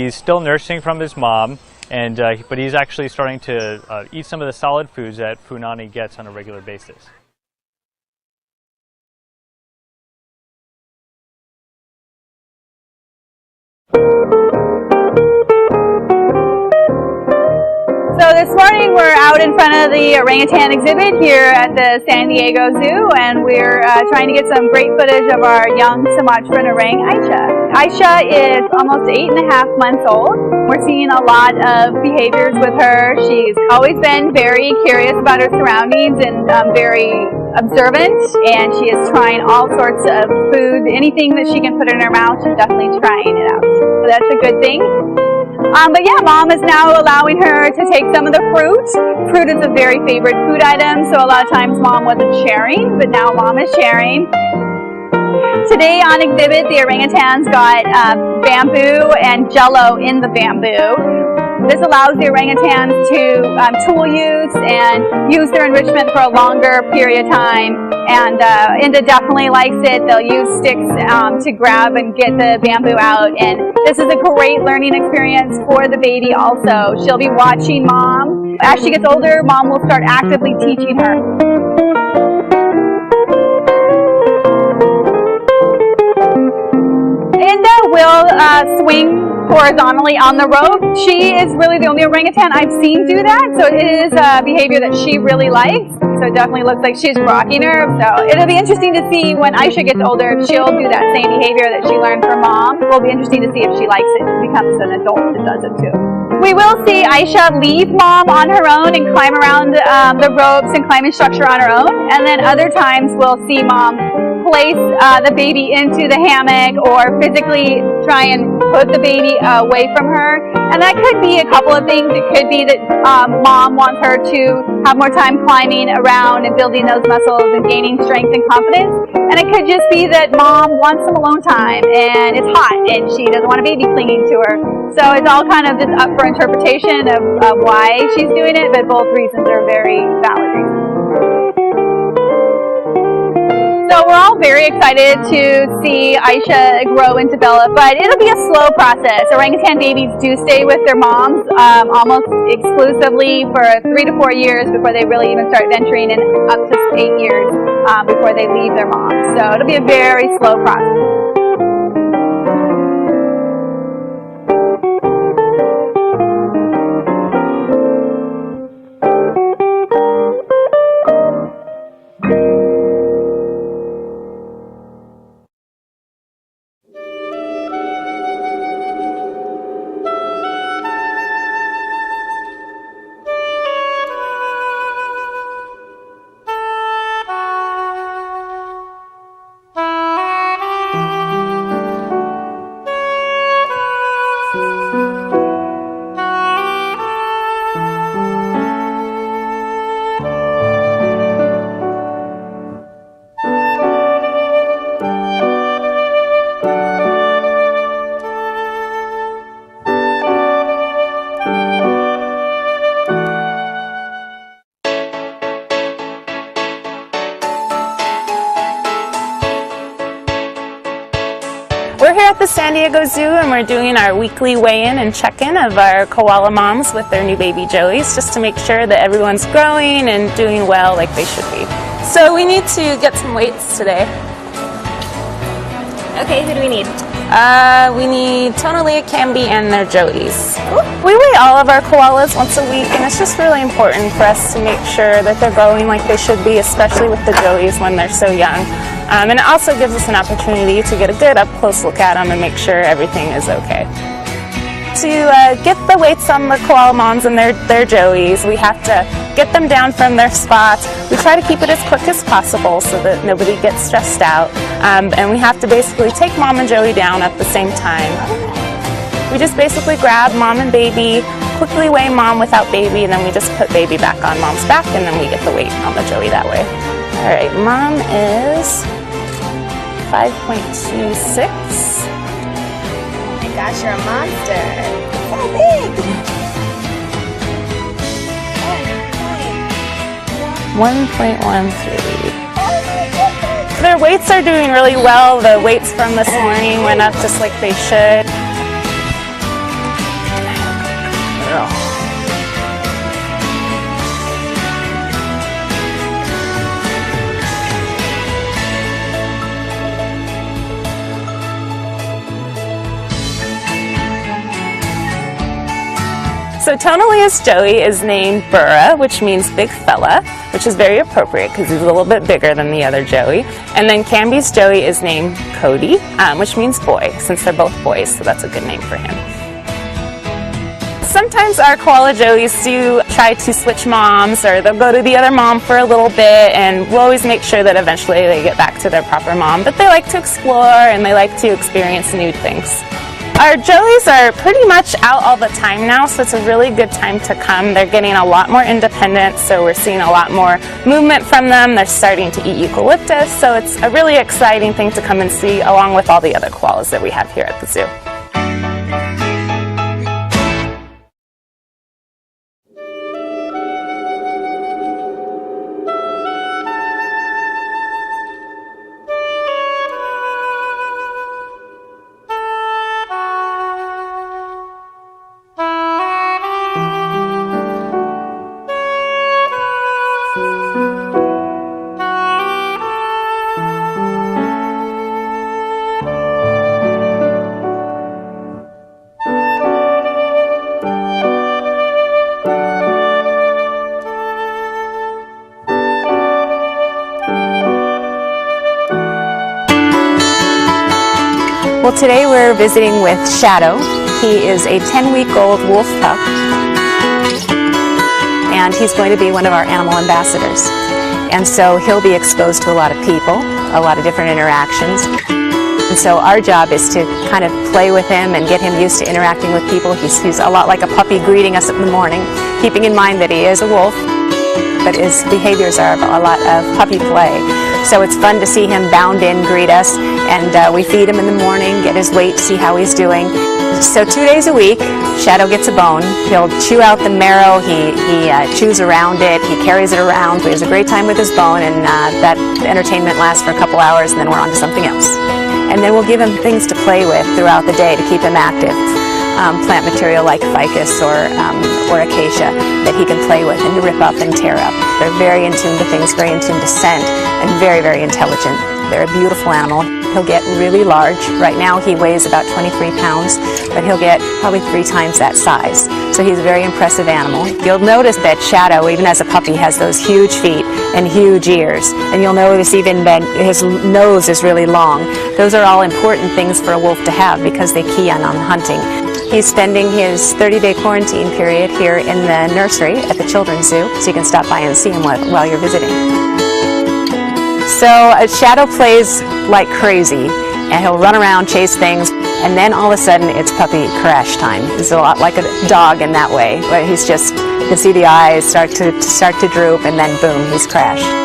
He's still nursing from his mom, but he's actually starting to eat some of the solid foods that Funani gets on a regular basis. So this morning we're out in front of the orangutan exhibit here at the San Diego Zoo, and we're trying to get some great footage of our young Sumatran orang, Aisha. Aisha is almost 8.5 months old. We're seeing a lot of behaviors with her. She's always been very curious about her surroundings and very observant, and she is trying all sorts of food. Anything that she can put in her mouth, she's definitely trying it out. So that's a good thing. But yeah, Mom is now allowing her to take some of the fruit. Fruit is a very favorite food item, so a lot of times Mom wasn't sharing, but now Mom is sharing. Today on exhibit, the orangutans got bamboo and jello in the bamboo. This allows the orangutans to tool use and use their enrichment for a longer period of time. And Inda definitely likes it. They'll use sticks to grab and get the bamboo out. And this is a great learning experience for the baby also. She'll be watching Mom. As she gets older, Mom will start actively teaching her. Inda will swing horizontally on the rope. She is really the only orangutan I've seen do that, so it is a behavior that she really likes. So it definitely looks like she's rocking her. So it'll be interesting to see when Aisha gets older if she'll do that same behavior that she learned from Mom. It will be interesting to see if she likes it and becomes an adult that does it too. We will see Aisha leave Mom on her own and climb around the ropes and climbing structure on her own, and then other times we'll see Mom place the baby into the hammock or physically try and put the baby away from her. And that could be a couple of things. It could be that Mom wants her to have more time climbing around and building those muscles and gaining strength and confidence. And it could just be that Mom wants some alone time and it's hot and she doesn't want a baby clinging to her. So it's all kind of just up for interpretation of why she's doing it, but both reasons are very valid reasons. So we're all very excited to see Aisha grow and develop, but it'll be a slow process. Orangutan babies do stay with their moms almost exclusively for 3 to 4 years before they really even start venturing, and up to 8 years before they leave their moms. So it'll be a very slow process. We're here at the San Diego Zoo and we're doing our weekly weigh-in and check-in of our koala moms with their new baby joeys, just to make sure that everyone's growing and doing well like they should be. So we need to get some weights today. Okay, who do we need? We need Tonalea, Camby, and their joeys. We weigh all of our koalas once a week, and it's just really important for us to make sure that they're growing like they should be, especially with the joeys when they're so young. And it also gives us an opportunity to get a good up-close look at them and make sure everything is okay. To get the weights on the koala moms and their joeys, we have to get them down from their spots. We try to keep it as quick as possible so that nobody gets stressed out. And we have to basically take mom and joey down at the same time. We just basically grab mom and baby, quickly weigh mom without baby, and then we just put baby back on mom's back, and then we get the weight on the joey that way. All right, mom is 5.26. Oh my gosh, you're a monster. So big. 1.13. Their weights are doing really well. The weights from this morning went up just like they should. So Tonalia's Joey is named Burra, which means big fella, which is very appropriate because he's a little bit bigger than the other Joey. And then Camby's Joey is named Cody, which means boy, since they're both boys, so that's a good name for him. Sometimes our koala joeys do try to switch moms, or they'll go to the other mom for a little bit, and we'll always make sure that eventually they get back to their proper mom. But they like to explore and they like to experience new things. Our joeys are pretty much out all the time now, so it's a really good time to come. They're getting a lot more independent, so we're seeing a lot more movement from them. They're starting to eat eucalyptus, so it's a really exciting thing to come and see, along with all the other koalas that we have here at the zoo. Well, today we're visiting with Shadow. He is a 10-week-old wolf pup, and he's going to be one of our animal ambassadors. And so he'll be exposed to a lot of people, a lot of different interactions. And so our job is to kind of play with him and get him used to interacting with people. He's a lot like a puppy greeting us in the morning, keeping in mind that he is a wolf, but his behaviors are a lot of puppy play. So it's fun to see him bound in, greet us, and we feed him in the morning, get his weight, see how he's doing. So 2 days a week, Shadow gets a bone. He'll chew out the marrow, he chews around it, he carries it around. We have a great time with his bone, and that entertainment lasts for a couple hours, and then we're on to something else. And then we'll give him things to play with throughout the day to keep him active. Plant material like ficus or acacia that he can play with and rip up and tear up. They're very in tune to things, very in tune to scent, and very, very intelligent. They're a beautiful animal. He'll get really large. Right now he weighs about 23 pounds, but he'll get probably 3 times that size. So he's a very impressive animal. You'll notice that Shadow, even as a puppy, has those huge feet and huge ears. And you'll notice even that his nose is really long. Those are all important things for a wolf to have because they key in on hunting. He's spending his 30-day quarantine period here in the nursery at the Children's Zoo, so you can stop by and see him while you're visiting. So Shadow plays like crazy, and he'll run around, chase things, and then all of a sudden it's puppy crash time. He's a lot like a dog in that way, where he's just, you can see the eyes start to droop, and then boom, he's crashed.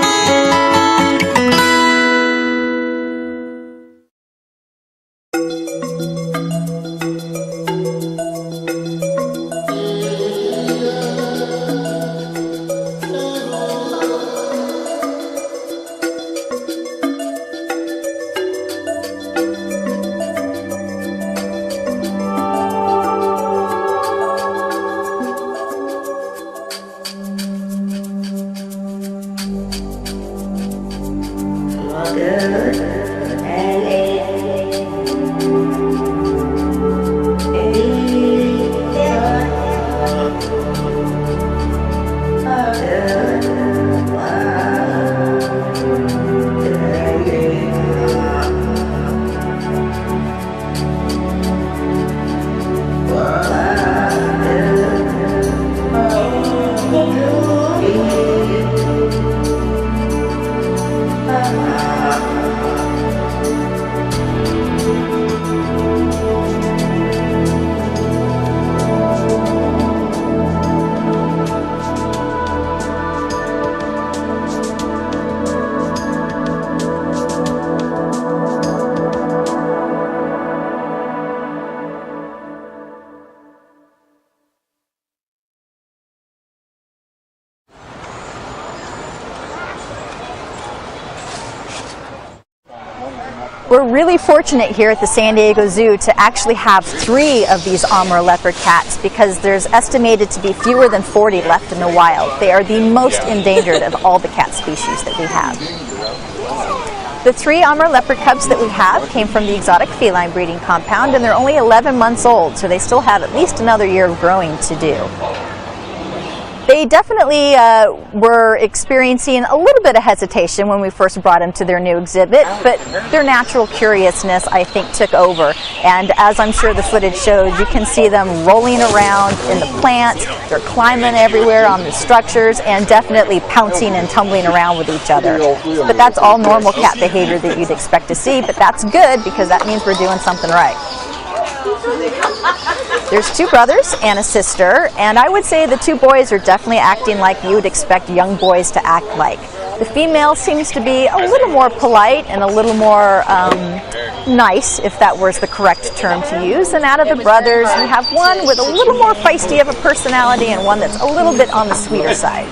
We're really fortunate here at the San Diego Zoo to actually have 3 of these Amur leopard cats because there's estimated to be fewer than 40 left in the wild. They are the most endangered of all the cat species that we have. The 3 Amur leopard cubs that we have came from the Exotic Feline Breeding Compound, and they're only 11 months old, so they still have at least another year of growing to do. They definitely were experiencing a little bit of hesitation when we first brought them to their new exhibit, but their natural curiousness, I think, took over. And as I'm sure the footage shows, you can see them rolling around in the plants, they're climbing everywhere on the structures, and definitely pouncing and tumbling around with each other. But that's all normal cat behavior that you'd expect to see, but that's good because that means we're doing something right. There's two brothers and a sister, and I would say the two boys are definitely acting like you would expect young boys to act like. The female seems to be a little more polite and a little more nice, if that was the correct term to use. And out of the brothers, we have one with a little more feisty of a personality and one that's a little bit on the sweeter side.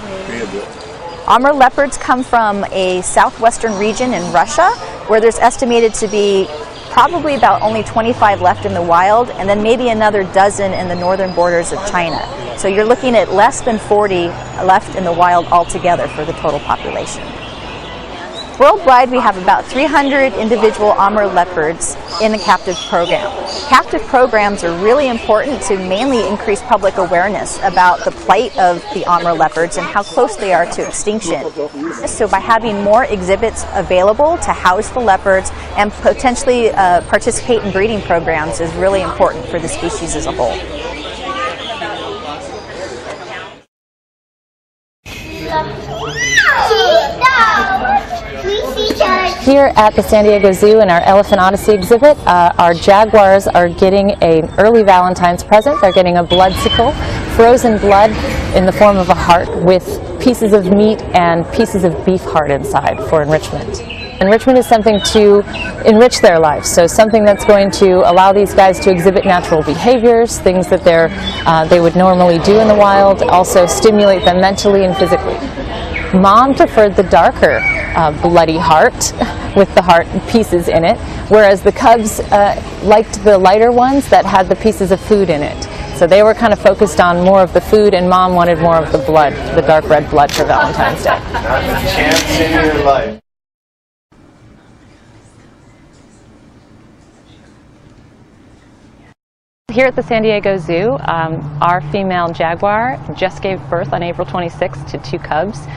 Amur leopards come from a southwestern region in Russia, where there's estimated to be probably about only 25 left in the wild, and then maybe another dozen in the northern borders of China. So you're looking at less than 40 left in the wild altogether for the total population. Worldwide, we have about 300 individual Amur leopards in the captive program. Captive programs are really important to mainly increase public awareness about the plight of the Amur leopards and how close they are to extinction. So by having more exhibits available to house the leopards and potentially participate in breeding programs is really important for the species as a whole. Here at the San Diego Zoo in our Elephant Odyssey exhibit, our jaguars are getting an early Valentine's present. They're getting a bloodsicle, frozen blood in the form of a heart with pieces of meat and pieces of beef heart inside for enrichment. Enrichment is something to enrich their lives, so something that's going to allow these guys to exhibit natural behaviors, things that they would normally do in the wild, also stimulate them mentally and physically. Mom preferred the darker bloody heart with the heart pieces in it, whereas the cubs liked the lighter ones that had the pieces of food in it. So they were kind of focused on more of the food, and Mom wanted more of the blood, the dark red blood for Valentine's Day. Not a chance in your life. Here at the San Diego Zoo, our female jaguar just gave birth on April 26th to two cubs,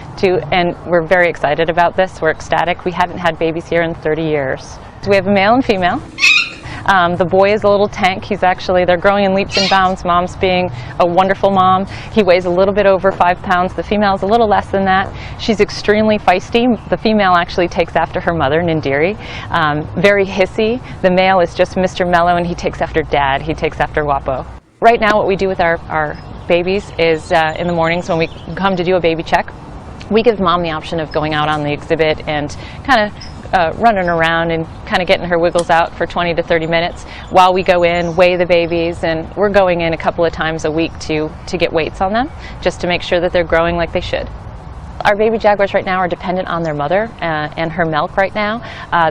and we're very excited about this. We're ecstatic. We haven't had babies here in 30 years. So we have a male and female. The boy is a little tank. They're growing in leaps and bounds. Mom's being a wonderful mom. He weighs a little bit over 5 pounds. The female is a little less than that. She's extremely feisty. The female actually takes after her mother, Nindiri. Very hissy. The male is just Mr. Mellow, and he takes after Dad. He takes after Wapo. Right now, what we do with our babies is in the mornings when we come to do a baby check, we give Mom the option of going out on the exhibit and kind of running around and kind of getting her wiggles out for 20 to 30 minutes while we go in, weigh the babies, and we're going in a couple of times a week to get weights on them, just to make sure that they're growing like they should. Our baby jaguars right now are dependent on their mother and her milk right now.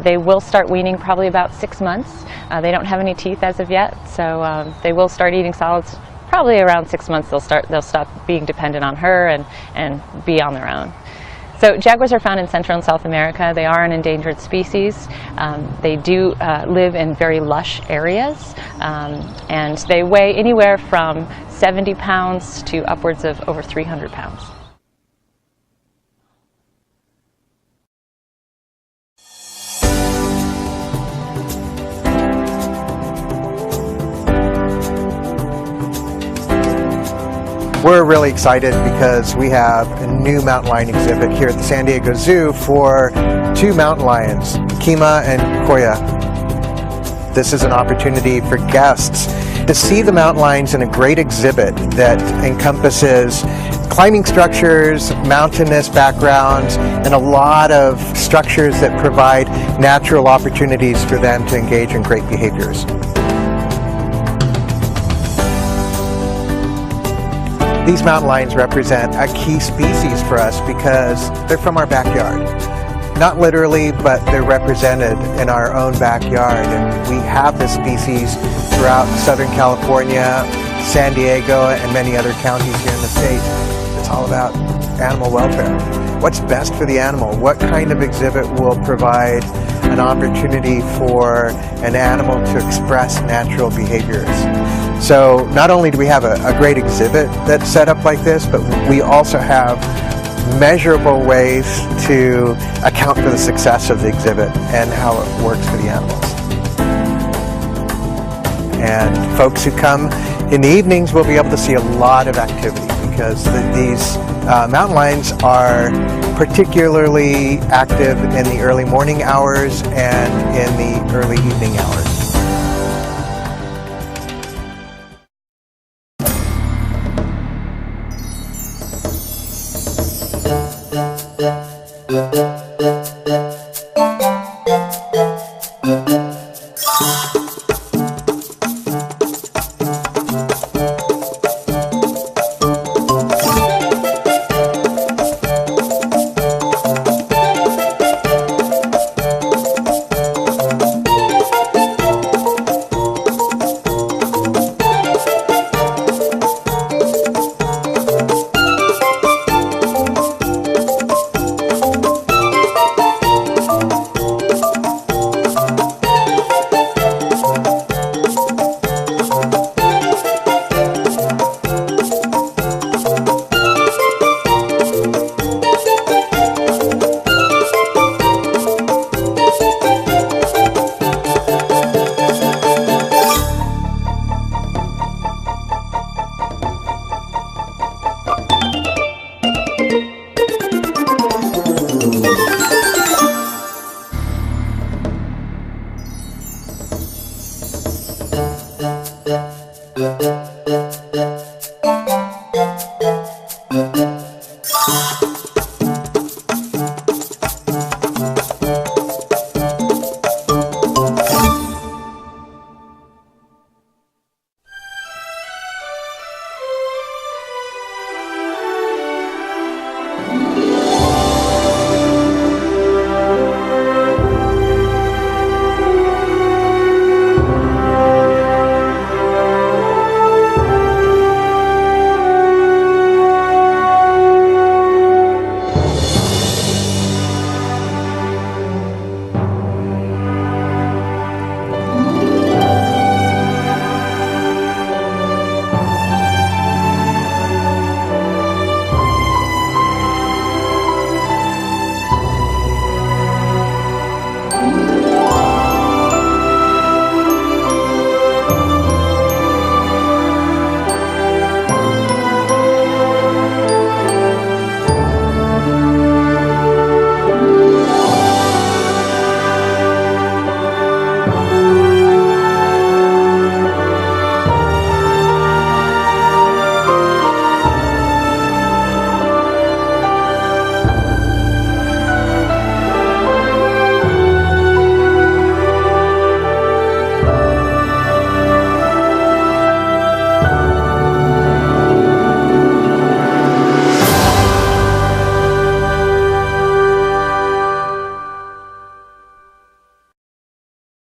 They will start weaning probably about 6 months. They don't have any teeth as of yet, so they will start eating solids probably around 6 months. They'll stop being dependent on her and be on their own. So jaguars are found in Central and South America. They are an endangered species. They do live in very lush areas, and they weigh anywhere from 70 pounds to upwards of over 300 pounds. We're really excited because we have a new mountain lion exhibit here at the San Diego Zoo for 2 mountain lions, Kima and Koya. This is an opportunity for guests to see the mountain lions in a great exhibit that encompasses climbing structures, mountainous backgrounds, and a lot of structures that provide natural opportunities for them to engage in great behaviors. These mountain lions represent a key species for us because they're from our backyard. Not literally, but they're represented in our own backyard. And we have this species throughout Southern California, San Diego, and many other counties here in the state. It's all about animal welfare. What's best for the animal? What kind of exhibit will provide an opportunity for an animal to express natural behaviors. So not only do we have a great exhibit that's set up like this, but we also have measurable ways to account for the success of the exhibit and how it works for the animals. And folks who come in the evenings will be able to see a lot of activity because these mountain lions are particularly active in the early morning hours and in the early evening hours.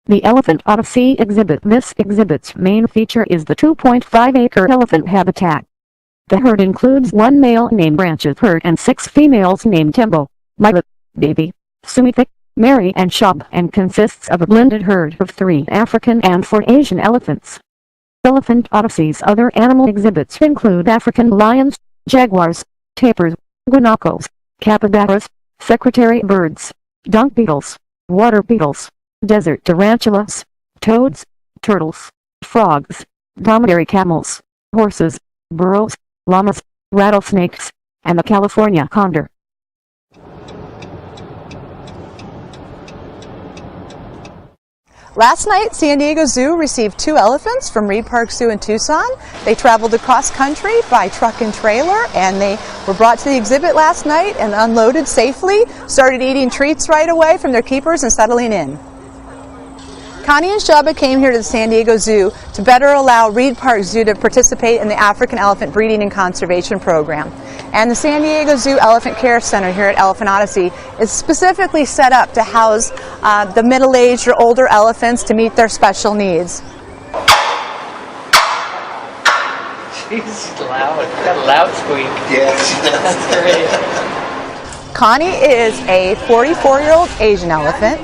The Elephant Odyssey exhibit. This exhibit's main feature is the 2.5-acre elephant habitat. The herd includes one male named Branches Herd and 6 females named Tembo, Lila, Baby, Sumithik, Mary and Shab, and consists of a blended herd of 3 African and 4 Asian elephants. Elephant Odyssey's other animal exhibits include African lions, jaguars, tapirs, guanacos, capybaras, secretary birds, dung beetles, water beetles, desert tarantulas, toads, turtles, frogs, dromedary camels, horses, burros, llamas, rattlesnakes, and the California condor. Last night, San Diego Zoo received 2 elephants from Reed Park Zoo in Tucson. They traveled across country by truck and trailer, and they were brought to the exhibit last night and unloaded safely, started eating treats right away from their keepers and settling in. Connie and Shaba came here to the San Diego Zoo to better allow Reed Park Zoo to participate in the African elephant breeding and conservation program. And the San Diego Zoo Elephant Care Center here at Elephant Odyssey is specifically set up to house the middle-aged or older elephants to meet their special needs. She's loud. Got a loud squeak. Yeah, she does. That's great. Connie is a 44-year-old Asian elephant.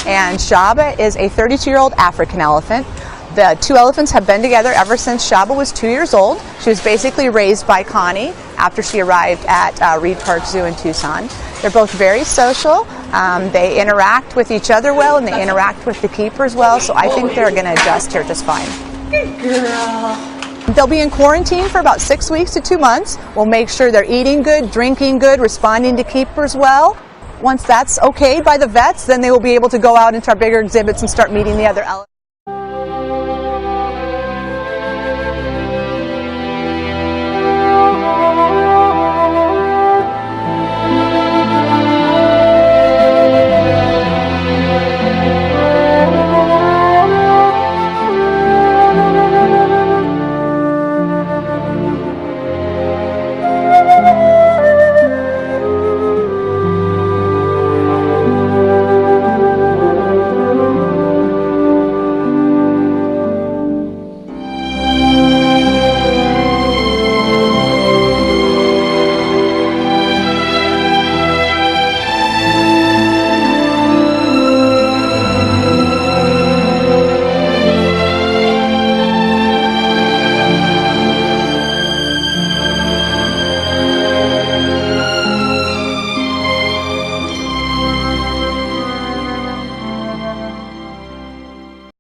and Shaba is a 32-year-old African elephant. The two elephants have been together ever since Shaba was 2 years old. She was basically raised by Connie after she arrived at Reed Park Zoo in Tucson. They're both very social. They interact with each other well, and they interact with the keepers well, so I think they're going to adjust here just fine. Good girl. They'll be in quarantine for about 6 weeks to 2 months. We'll make sure they're eating good, drinking good, responding to keepers well. Once that's okayed by the vets, then they will be able to go out into our bigger exhibits and start meeting the other elephants.